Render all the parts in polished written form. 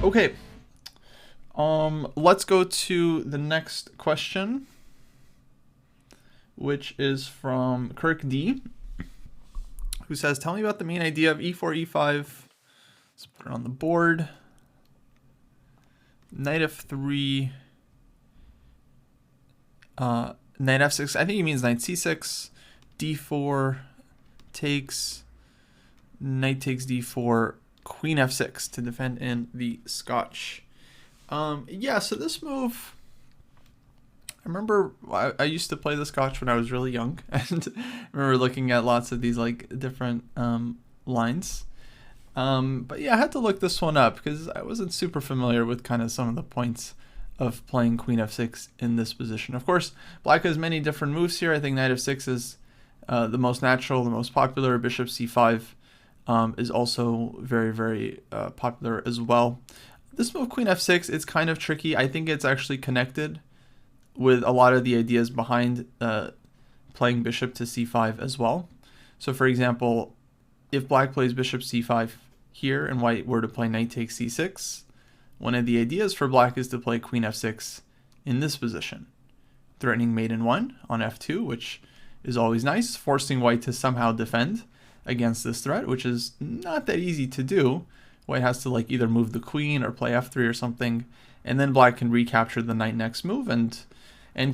Okay. Let's go to the next question, which is from Kirk D, who says, tell me about the main idea of e4, e5. Let's put it on the board. Knight f3, knight f6. I think he means knight c6, d4 takes, knight takes d4, queen f6 to defend in the Scotch. Yeah, so this move, I remember I used to play the Scotch when I was really young, and I remember looking at lots of these like different lines. But yeah, I had to look this one up because I wasn't super familiar with kind of some of the points of playing queen f6 in this position. Of course, black has many different moves here. I think knight f6 is the most natural, the most popular. Bishop c5 is also very, very popular as well. This move, queen f6, it's kind of tricky. I think it's actually connected with a lot of the ideas behind playing bishop to c5 as well. So for example, if black plays bishop c5 here and white were to play knight takes c6, one of the ideas for black is to play queen f6 in this position, threatening mate in 1 on f2, which is always nice, forcing white to somehow defend against this threat, which is not that easy to do. White has to like either move the queen or play f3 or something, and then black can recapture the knight next move and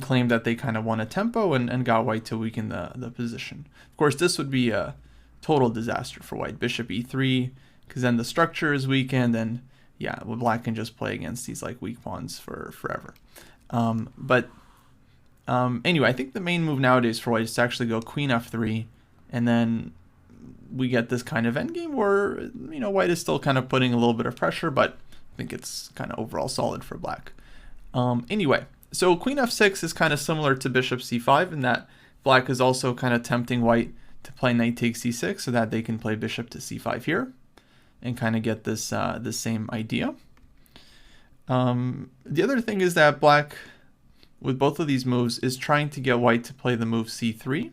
claim that they kind of won a tempo and got white to weaken the position. Of course, this would be a total disaster for white. Bishop e3, because then the structure is weakened, and yeah, well, black can just play against these like weak pawns for forever. Anyway, I think the main move nowadays for white is to actually go queen f3, and then we get this kind of endgame where, you know, white is still kind of putting a little bit of pressure, but I think it's kind of overall solid for black. Anyway, so queen f6 is kind of similar to bishop c5 in that black is also kind of tempting white to play knight takes c6 so that they can play bishop to c5 here and kind of get this this same idea. The other thing is that black, with both of these moves, is trying to get white to play the move c3,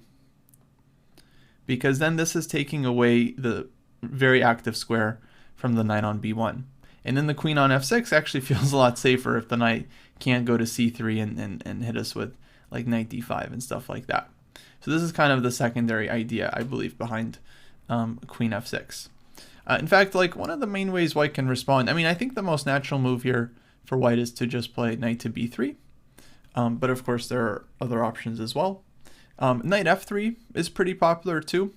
because then this is taking away the very active square from the knight on b1. And then the queen on f6 actually feels a lot safer if the knight can't go to c3 and hit us with like knight d5 and stuff like that. So this is kind of the secondary idea, I believe, behind queen f6. In fact, like one of the main ways white can respond, I mean, I think the most natural move here for white is to just play knight to b3. But of course, there are other options as well. Knight f3 is pretty popular too,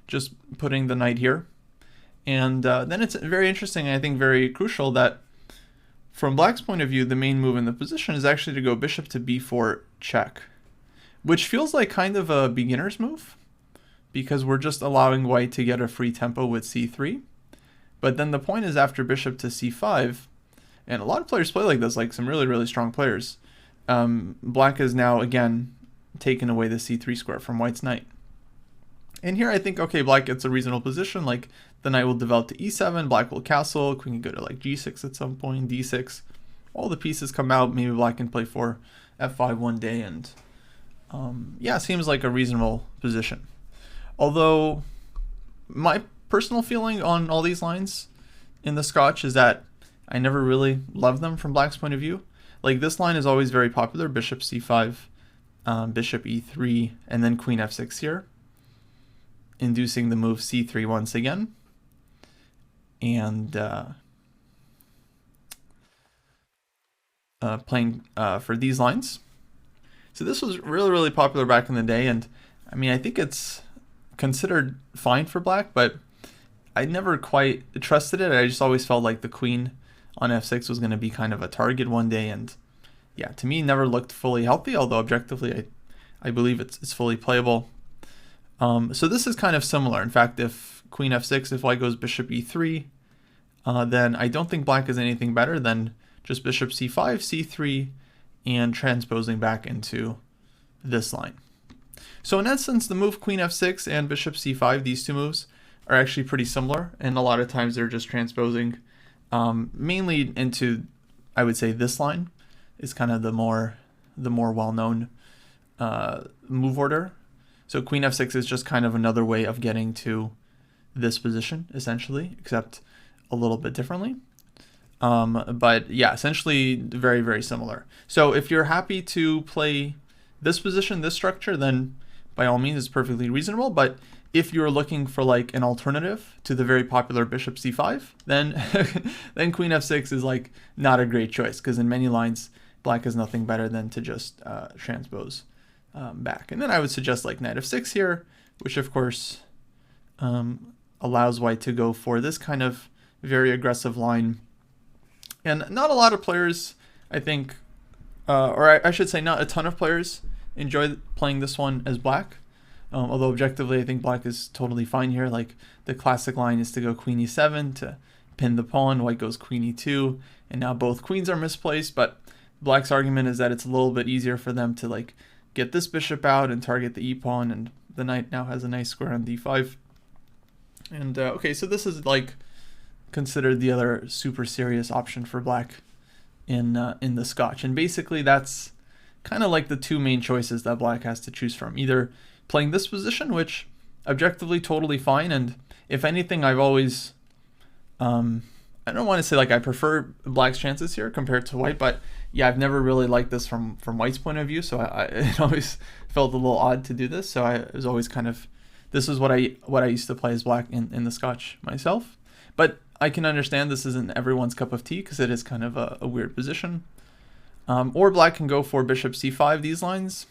just putting the knight here. And then it's very interesting, and I think very crucial, that from black's point of view, the main move in the position is actually to go bishop to b4 check, which feels like kind of a beginner's move, because we're just allowing white to get a free tempo with c3. But then the point is, after bishop to c5, and a lot of players play like this, like some really, really strong players, black is now, again, taken away the c3 square from white's knight. And here I think, okay, black gets a reasonable position, like the knight will develop to e7, black will castle, queen can go to like g6 at some point, d6. All the pieces come out, maybe black can play for f5 one day, and yeah, seems like a reasonable position. Although my personal feeling on all these lines in the Scotch is that I never really love them from black's point of view. Like this line is always very popular, bishop c5, bishop e3, and then queen f6 here, inducing the move c3 once again. And playing for these lines. So this was really, really popular back in the day, and I mean, I think it's considered fine for black, but I never quite trusted it. I just always felt like the queen on f6 was going to be kind of a target one day, and yeah, to me, never looked fully healthy, although objectively, I believe it's fully playable. So this is kind of similar. In fact, if queen f6, if white goes bishop e3, then I don't think black is anything better than just bishop c5, c3, and transposing back into this line. So in essence, the move queen f6 and bishop c5, these two moves, are actually pretty similar, and a lot of times they're just transposing mainly into, I would say, this line is kind of the more well-known move order. So queen f6 is just kind of another way of getting to this position, essentially, except a little bit differently. But yeah, essentially very, very similar. So if you're happy to play this position, this structure, then by all means it's perfectly reasonable. But if you're looking for like an alternative to the very popular bishop c5, then then queen f6 is like not a great choice, because in many lines black has nothing better than to just transpose back. And then I would suggest like knight f6 here, which of course allows white to go for this kind of very aggressive line. And not a lot of players, I think, or I should say not a ton of players enjoy playing this one as black. Although objectively, I think black is totally fine here. Like the classic line is to go queen e7 to pin the pawn. White goes queen e2, and now both queens are misplaced. But black's argument is that it's a little bit easier for them to like get this bishop out and target the e pawn, and the knight now has a nice square on d5. And okay, so this is like considered the other super serious option for black in the Scotch, and basically that's kind of like the two main choices that black has to choose from. Either playing this position, which objectively totally fine, and if anything, I've always I don't want to say like I prefer black's chances here compared to white, but yeah, I've never really liked this from white's point of view, so it always felt a little odd to do this. So I was always kind of, this is what I used to play as black in the Scotch myself. But I can understand this isn't everyone's cup of tea, because it is kind of a weird position. Or black can go for bishop c5, these lines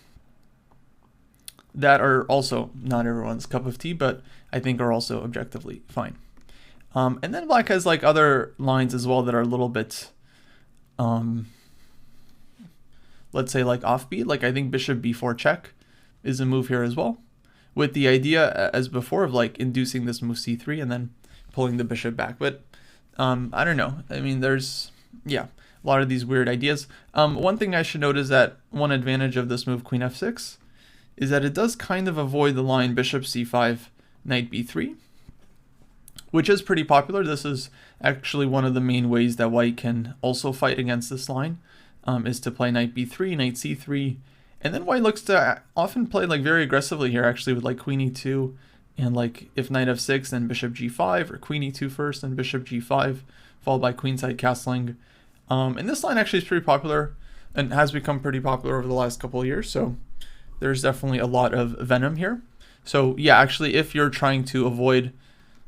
that are also not everyone's cup of tea, but I think are also objectively fine. And then black has like other lines as well that are a little bit, let's say like offbeat. Like I think bishop b4 check is a move here as well, with the idea as before of like inducing this move c3 and then pulling the bishop back. But I don't know. I mean, there's, yeah, a lot of these weird ideas. One thing I should note is that one advantage of this move, queen f6, is that it does kind of avoid the line bishop c5, knight b3, which is pretty popular. This is actually one of the main ways that white can also fight against this line, is to play knight b3, knight c3, and then white looks to often play like very aggressively here, actually, with like queen e2, and like if knight f6, then bishop g5, or queen e2 first, and bishop g5, followed by queenside castling. And this line actually is pretty popular, and has become pretty popular over the last couple of years, so there's definitely a lot of venom here. So yeah, actually, if you're trying to avoid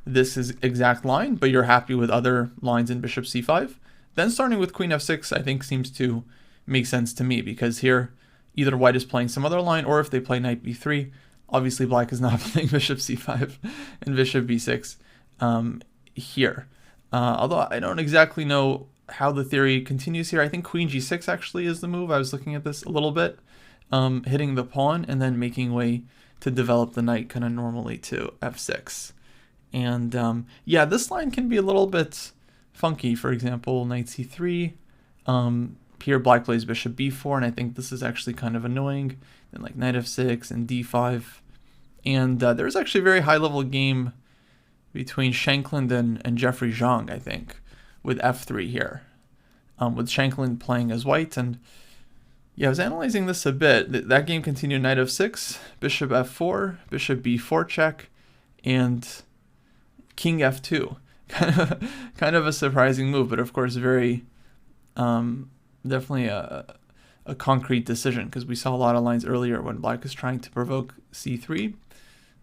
this exact line, but you're happy with other lines in bishop c5, then starting with queen f6 I think seems to make sense to me, because here either white is playing some other line, or if they play knight b3, obviously black is not playing bishop c5 and bishop b6 here. Although I don't exactly know how the theory continues here. I think queen g6 actually is the move. I was looking at this a little bit, hitting the pawn and then making way to develop the knight kind of normally to f6. And yeah, this line can be a little bit funky. For example, knight c3. Here black plays bishop b4, and I think this is actually kind of annoying. Then like knight f6 and d5. And there's actually a very high-level game between Shankland and Jeffrey Zhang, I think, with f3 here, with Shankland playing as white. And yeah, I was analyzing this a bit. That game continued knight f6, bishop f4, bishop b4 check, and king f2. Kind of a surprising move, but of course very definitely a concrete decision, because we saw a lot of lines earlier when black is trying to provoke c3.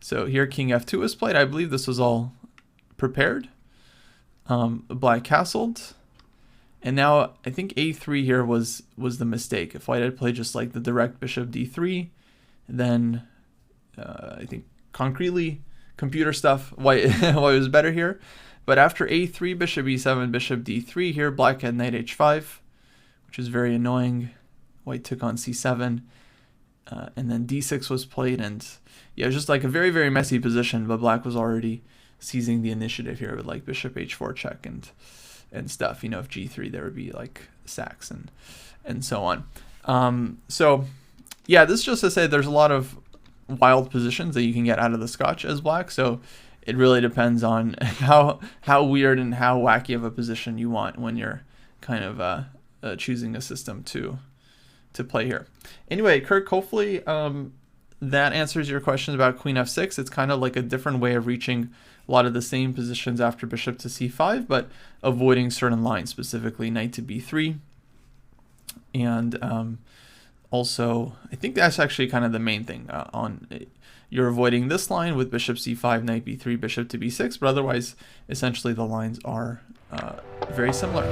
So here king f2 was played. I believe this was all prepared. Black castled, and now I think a3 here was the mistake. If white had played just like the direct bishop d3, then I think concretely computer stuff, white was better here. But after a3, bishop e7, bishop d3, here black had knight h5, which is very annoying. White took on c7, and then d6 was played, and yeah, it was just like a very, very messy position, but black was already seizing the initiative here with like bishop h4 check and stuff. You know, if g3, there would be like sacks and so on. So yeah, this is just to say there's a lot of wild positions that you can get out of the Scotch as black, so it really depends on how weird and how wacky of a position you want when you're kind of choosing a system to play here. Anyway, Kirk, hopefully that answers your question about queen f6. It's kind of like a different way of reaching a lot of the same positions after bishop to c5, but avoiding certain lines, specifically knight to b3. And also, I think that's actually kind of the main thing. You're avoiding this line with bishop c5, knight b3, bishop to b6, but otherwise, essentially the lines are very similar.